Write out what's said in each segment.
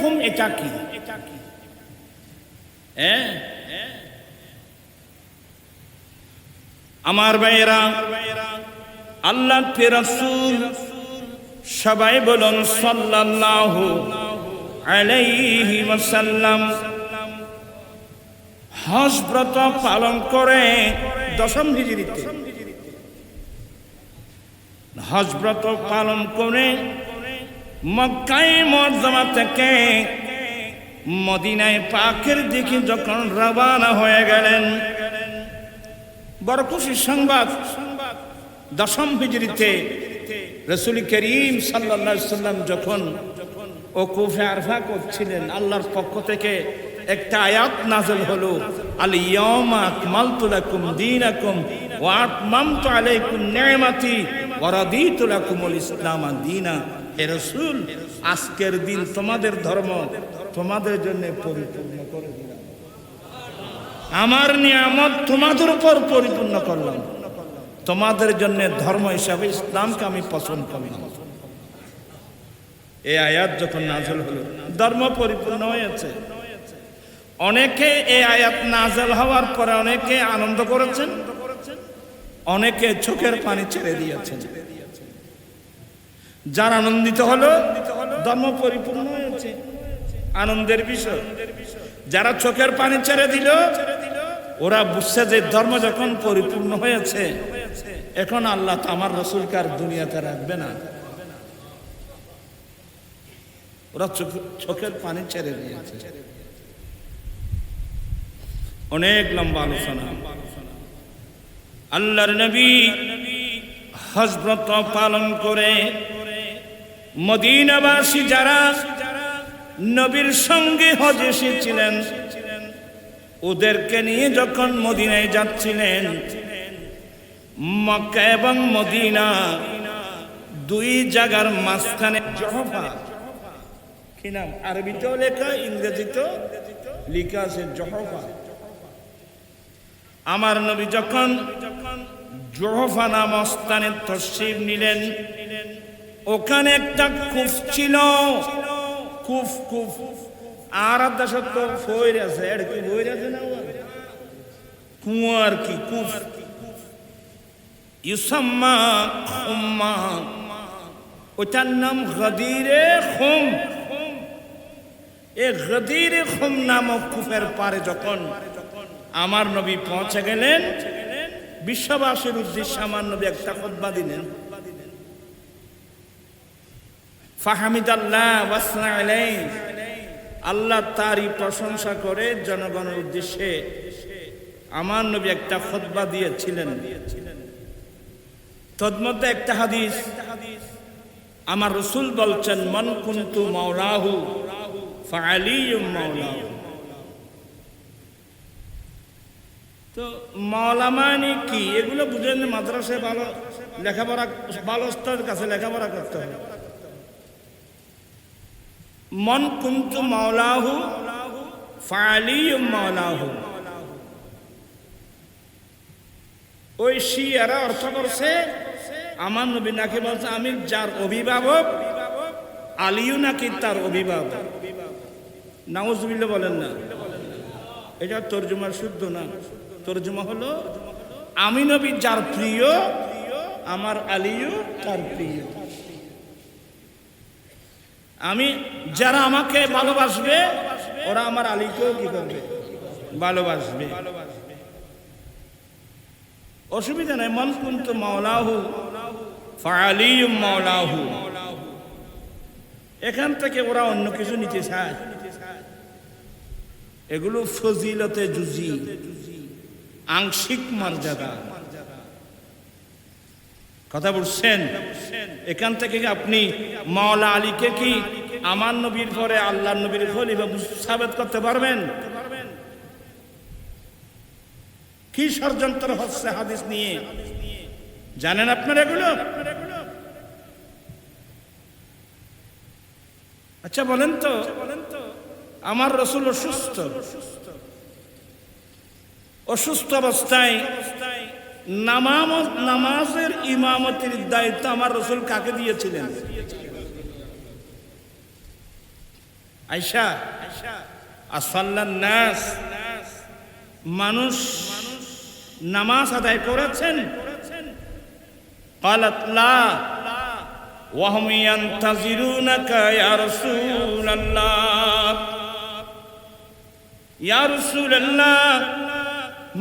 হুম এটা কি? আমার ভাইয়েরা, আল্লাহ রাসূল সবাই বলুন সাল্লাল্লাহু আলাইহি ওয়াসাল্লাম হজ ব্রত পালন করে দশম হিজরিতে হজ ব্রত পালন করে মক্কায়ে মুআজ্জামা থেকে মদিনায় পাকের দিকে যখন রওনা হয়ে গেলেন, বড় খুশির সংবাদ, দশম হিজরিতে রাসূল করিম সাল্লাল্লাহু আলাইহি ওয়াসাল্লাম যখন ওকুফে আরফা করছিলেন, আল্লাহর পক্ষ থেকে একটা আয়াত নাযিল হলো, আল ইয়াউমা আকমালতু লাকুম দীনাকুম ওয়া আতমামতু আলাইকুম নি'মাতি ওয়া রাদিতু লাকুমুল ইসলাম দীনা। হে রাসূল, আজকের দিন তোমাদের ধর্ম তোমাদের জন্য পরিপূর্ণ করে দিলাম, আমার নিয়ামত তোমাদের উপর পরিপূর্ণ করলাম, তোমাদের জন্য ধর্ম হিসাবে ইসলামকে আমি পছন্দ করলাম। এই আয়াত যখন নাযিল হলো, ধর্ম পরিপূর্ণ হয়েছে। অনেকে এই আয়াত নাযিল হওয়ার পরে অনেকে আনন্দ করেছেন, অনেকে চোখের পানি ছেড়ে দিয়েছেন। যারা আনন্দিত হলো, ধর্ম পরিপূর্ণ হয়েছে, আনন্দের বিষয়। যারা চোখের পানি ছেড়ে দিল, ওরা বুঝছে যে ধর্ম যখন পরিপূর্ণ হয়েছে, এখন আল্লাহ তো আমার রাসূলকে আর দুনিয়াতে রাখবে না। ওরা চোখের পানি ছেড়ে দিয়েছে। অনেক লম্বা আলোচনা। আল্লাহর নবী হজ ব্রত পালন করে মদিনাবাসী যারা নবীর সঙ্গে হজ এসেছিলেন, ওদেরকে নিয়ে যখন মদিনায় যাচ্ছিলেন, মক্কা এবং মদিনা দুই জায়গার মাঝখানে জহফা, কি নাম, আরবিতেও লেখা ইংরেজিতেও লেখা আছে জহফা। আমার নবী যখন জহফা নাম স্থানে তশরিফ নিলেন, ওখানে একটা কূপ ছিল, কূপ কূপ আর দেশত ফইর আছে, এর কি ফইর আছে না, কুয়ার কি কূপ, ইউসাম্মা খুম্মা, ওটার নাম গদিরে খুম। এই গদিরে খুম নামক কূপের পারে যখন আমার নবী পৌঁছে গেলেন, বিশ্ববাসীর উদ্দেশ্যে আমার নবী একটা খুতবা দিলেন। ফাহামিদাল্লাহ ওয়াসনা আলাইহি, আল্লাহ তারই প্রশংসা করে জনগণের উদ্দেশ্যে আমার নবী একটা খুতবা দিয়েছিলেন। তন্মধ্যে একটা হাদিস, আমার রাসূল বলছেন, মান কুনতু মাওলাহু ফাআলিয়্যুম মাওলাহু। তো মাওলা মানে কি, এগুলো বুঝেন, মাদ্রাসায় ভালো লেখাপড়া, ভালো স্তরের কাছে লেখাপড়া করতে হবে। মান কুনতু মাওলাহু ফাআলিয়্যুম মাওলাহু, ওই শিয়ারা অর্থ করছে, আমার নবী নাকি বলছে আমি যার অভিভাবক, আলীও নাকি তার অভিভাবক। নাউজুবিল্লাহ বলেন না, এটা তর্জমা শুদ্ধ না। তর্জমা হলো আমি নবী যার প্রিয়, আমার আলীও তার প্রিয়। আমি যারা আমাকে ভালোবাসবে, ওরা আমার আলীকেও কি করবে, ভালোবাসবে। অসুবিধা নাই। মান কুনতু মাওলাহু ফাআলিয়্যুম মাওলাহু, এখান থেকে ওরা অন্য কিছু নিতে চায়। এগুলো ফজিলতে জুজি, আংশিক মর্যাদা। কথা বলছেন? এখান থেকে আপনি মাওলা আলীকে কি আমার নবীর পরে আল্লাহর নবীর খলিফা সাবেত করতে পারবেন? কি ষড়যন্ত্র হচ্ছে হাদিস নিয়ে, জানেন আপনারা এগুলো? আচ্ছা বলেন তো, আমার রাসূল অসুস্থ অবস্থায় নামাজের ইমামতির দায়িত্ব আমার রাসূল কাকে দিয়েছিলেন? আয়েশা আসাল্লান নাস, মানুষ নামাজ আদায় করেছেন? قالت لا وهم ينتظرونك يا رسول الله يا رسول الله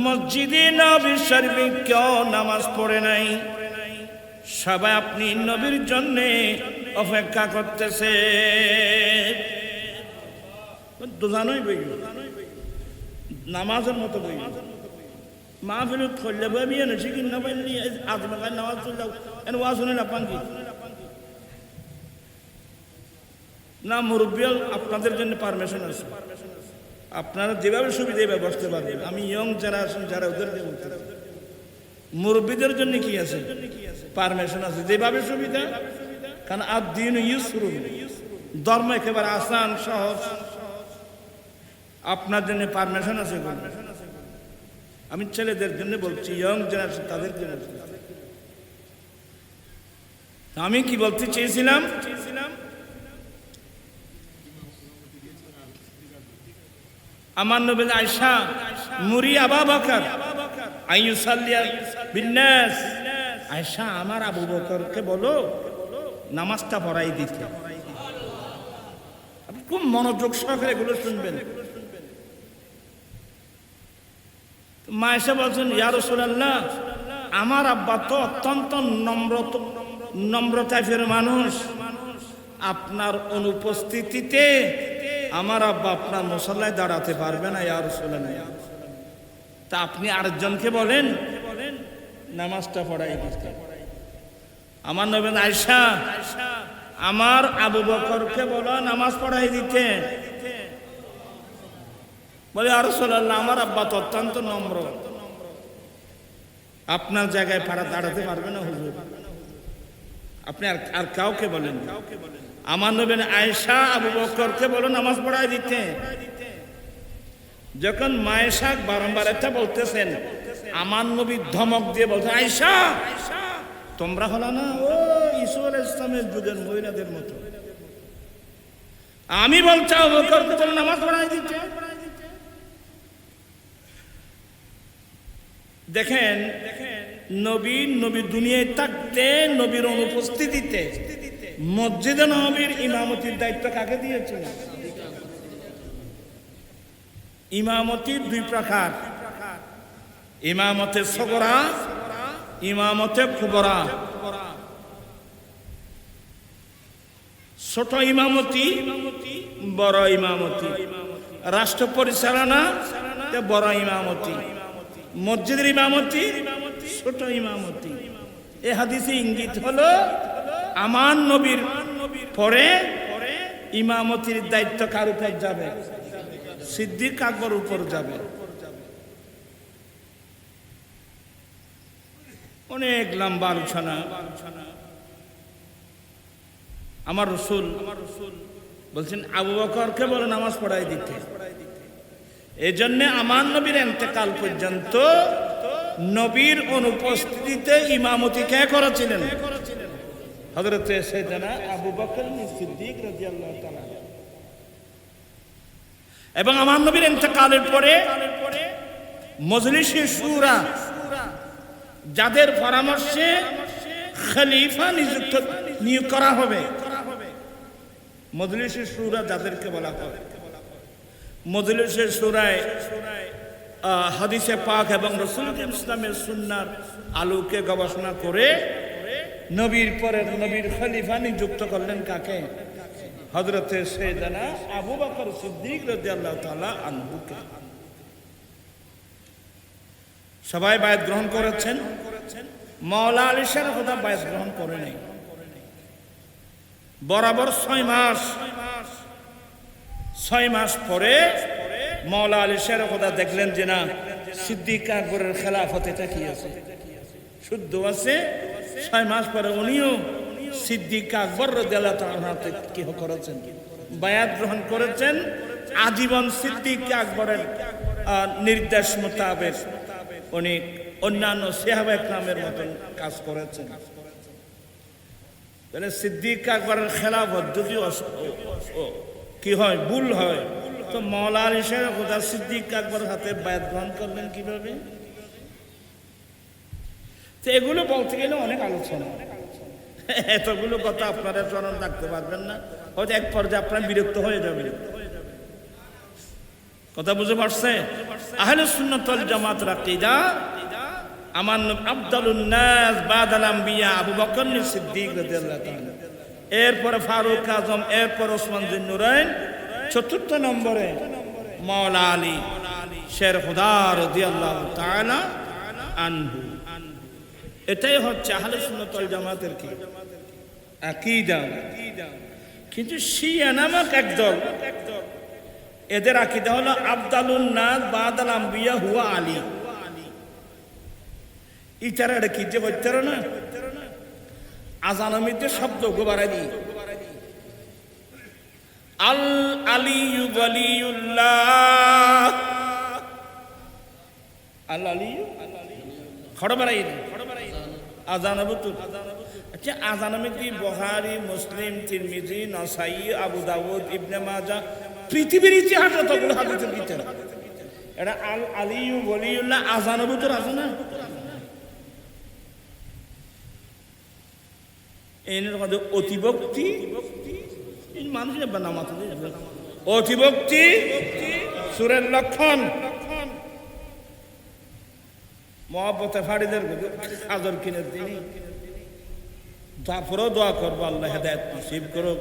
মসজিদে নবী শরীফে কেউ নামাজ পড়ে নাই? সবাই আপনি নবীর জন্য অপেক্ষা করতেছে। দুজানোই বই নামাজের মতো বই মাহফিল করলে বই এনেছি কি না বললি আজমাকায় নামাজ চললেও এনে ওয়াজ শুনে না পাঙ্কি না মুরব্বী আপনাদের জন্য পারমিশন আছে, আপনারা যেভাবে সুবিধা এভাবে বসতে পারবেন। আমি ইয়ং যারা আছেন যারা ওদেরকে বলতে, মুরব্বীদের জন্য কি আছে? পারমিশন আছে, যেভাবে সুবিধা। কারণ আর দিন ইউসরু, ধর্ম একেবারে আসান সহজ, আপনার জন্য পারমিশন আছে। আমি ছেলেদের জন্য বলছি, ইয়ং যারা আছে তাদেরকে বলছি। আমি কি বলতে চেয়েছিলাম? আমার নবী আয়েশা মুরি আবু বকর আইয়ুসাল্লি বিন্নাস, আয়েশা আমার আবু বকরকে বলো নামাজটা পড়াই দিতে। আপনি খুব মনোযোগ সহকারে এগুলো শুনবেন। মা আয়েশা বলছেন, ইয়া রাসূলুল্লাহ, আমার আব্বা তো অত্যন্ত নম্র টাইপের মানুষ, আপনার অনুপস্থিতিতে আমার আব্বা আপনার মুসল্লায় দাঁড়াতে পারবে না ইয়া রাসূলুল্লাহ। তা আপনি আরেকজনকে বলেন নামাজটা পড়াই দিতে। আমার নবী আয়েশা আমার আবু বকরকে বলো নামাজ পড়াই দিতে। বলে ইয়া রাসূলুল্লাহ, আমার আব্বা তো অত্যন্ত নম্র, আপনার জায়গায় দাঁড়াতে পারবে না হুজুর, আপনি আর কাউকে বলেন। আমার নবী আয়েশা আবু বকরকে বলো নামাজ পড়াই দিতে। যখন মায়েশা বারংবার এটা বলতেছেন, আমার নবী ধমক দিয়ে বলছেন, আয়েশা তোমরা হলো না ও ঈসা আলাইহিস সালামের যুগের মহিলাদের মতো, আমি বলছি আবু বকরকে বলো নামাজ পড়াই দিতে। দেখেন নবী দুনিয়ায় থাকতে নবীর অনুপস্থিতিতে মসজিদে নববীর ইমামতির দায়িত্ব কাকে দিয়েছিল? ইমামতির দুই প্রকার, ইমামতে সগরা, ইমামতে কুবরা। ছোট ইমামতি, বড় ইমামতি, রাষ্ট্র পরিচালনা বড় ইমামতি, মসজিদের ইমামতি ছোট ইমামতি। এ হাদিসে ইঙ্গিত হলো আমার নবীর পরে ইমামতির দায়িত্ব কার উপর যাবে? সিদ্দিক আকবর উপর যাবে। অনেক লম্বা আলোচনা। আমার রাসূল বলছেন আবু বকরকে বলে নামাজ পড়াই দিতে। এই জন্য আমার নবীর ইন্তেকাল পর্যন্ত নবীর অনুপস্থিতিতে ইমামতি কে করেছিলেন? হযরত সাইয়েদনা আবু বকর সিদ্দিক রাদিয়াল্লাহু তাআলা। এবং আমার নবীর ইন্তেকালের পরে মজলিসে শুরা, যাদের পরামর্শে খলিফা নিয়োগ করা হবে, মজলিসে শুরা যাদেরকে বলা হয়, মজলিসে শুরায় হাদিসে পাক এবং রাসূল ইসলামের সুন্নাহর আলোকে গবেষণা করে নবীর পরে নবীর খলিফা নিযুক্ত করলেন কাকে? হযরত সাইয়েদনা আবু বকর সিদ্দিক রাদিয়াল্লাহু তাআলা আনহুকে। সবাই বায়াত গ্রহণ করেছেন, মাওলা আলী শাহ খোদা বায়াত গ্রহণ করে নাই। বরাবর 6 মাস পরে মাওলা আলী শাহ খোদা দেখলেন যে না, সিদ্দিক আকবরের খেলাফত এটা কি আছে, শুদ্ধ আছে। 6 মাস পরে উনিও সিদ্দিক আকবর রাদিয়াল্লাহু তাআলা কি করেছেন? বায়াত গ্রহণ করেছেন। আজীবন সিদ্দিক আকবরের নির্দেশ মোতাবেক উনি অন্যান্য সাহাবা ইকরামের মতন কাজ করেছেন। তাহলে সিদ্দিক আকবরের খেলাফত যদিও কি হয়, ভুল হয়, তো মওলা আলী শের খুদা সিদ্দিক আকবর হাতে বায়াত গ্রহণ করলেন কিভাবে? তো এগুলো বলতে গেলে অনেক আলোচনা, এতগুলো কথা আপনারা স্মরণ রাখতে পারবেন না, হয়তো এক পর্যায়ে আপনারা বিরক্ত হয়ে যাবেন। কথা বুঝে পারছে? আহলে সুন্নাত ওয়াল জামাতের আকীদা, আমার আফদালুন নাস বাদাল আম্বিয়া আবু বকর সিদ্দিক রাদিয়াল্লাহু তাআলা, এরপরে ফারুক আজম, এরপর ওসমান যিন্নুরাইন, চতুর্থ নম্বরে মাওলা আলী শের খুদা রাদিয়াল্লাহু তাআলা আনহু। এটাই হচ্ছে আহলে সুন্নাত ওয়াল জামাতের কি আকীদা। কিন্তু শিয়া নামক একদল, এদের আকীদা হলো আফদালুন নাস বাদাল আম্বিয়া হুয়া আলী। ইতারা এটা কি যে বলতার না, আজানমিতে শব্দ গোবারা দি আল আলিয়ু ওয়ালিউল্লাহ, আল আলিয়ু খড়বারাই আজানবতু। আচ্ছা, আজানমিতি বুখারী, মুসলিম, তিরমিজি, নাসাই, আবু দাউদ, ইবনে মাজাহ, পৃথিবীর ইতিহাসে ততগুলো হাদিসের ভিতর এটা আল আলিয়ু ওয়ালিউল্লাহ আজানবতুর আছে না? এর মধ্যে অতিভক্তি, মানুষের নামাজ অতিভক্তি সুরের লক্ষণ, মহব্বতে ফাড়িদের আদর কিনে তিনি, তারপরেও দোয়া করবো আল্লাহ হেদায়েত নসিব করুক,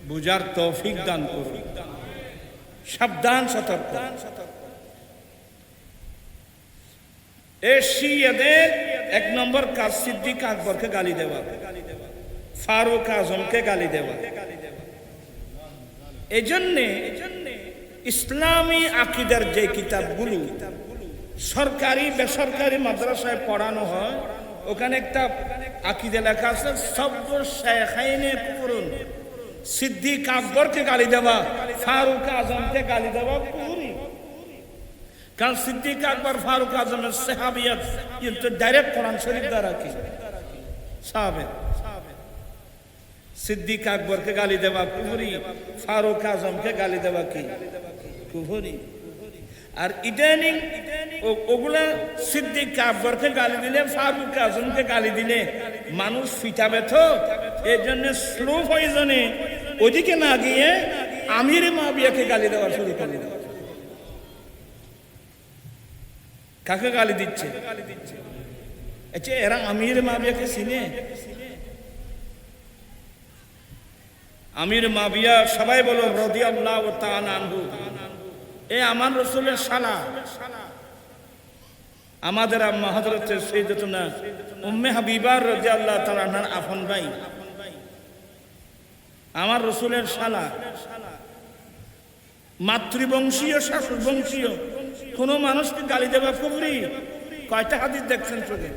বুঝার তৌফিক দান করুক। সাবধান, সতর্ক। এশিয়াদের এক নম্বর কাজ সিদ্দিক আকবরকে গালি দেওয়া, ফারুক আজমকে গালি দেওয়া। এই জন্যে ইসলামী আকীদার যে কিতাবগুলো সরকারি বেসরকারি মাদ্রাসায় পড়ানো হয়, ওখানে একটা আকীদা লেখা আছে, সব্য শাইখাইনে কুফরুন। সিদ্দিক আকবরকে গালি দেওয়া, ফারুক আজমকে গালি দেওয়া কুফরি। কারণ সিদ্দিক আকবর ফারুক আজমের সাহাবিয়ত কিন্তু ডাইরেক্ট কোরআন শরীফ দ্বারা কি সাহাবে। সিদ্দিক আকবরকে গালি দেওয়া কুফরি, ফারুক আজমকে গালি দেওয়া কি কুফরি। আর ইদানিং ওগুলা সিদ্দিক আকবরকে গালি দিলে, ফারুক আজমকে গালি দিলে মানুষ ফিটাবে তো, এই জন্য স্লো পয়জনে ওদিকে না গিয়ে আমির মুআবিয়াকে গালি দেওয়া শুরু করে দেওয়া। কাকে গালি দিচ্ছে? আচ্ছা, এরা আমির মুআবিয়াকে চিনে? আমির মুআবিয়া সবাই বলো রাদিয়াল্লাহু তাআলা আনহু, এ আমার রাসূলের শালা, আমাদের আম্মা হযরত সাইয়্যিদাতুনা উম্মে হাবিবা রাদিয়াল্লাহু তাআলা আনহার আপন ভাই, আমার রাসূলের শালা, মাতৃবংশীয় শাশুড় বংশীয় কোন মানুষকে গালি দেওয়া কুফরি। কয়টা হাদিস দেখছেন চোখে?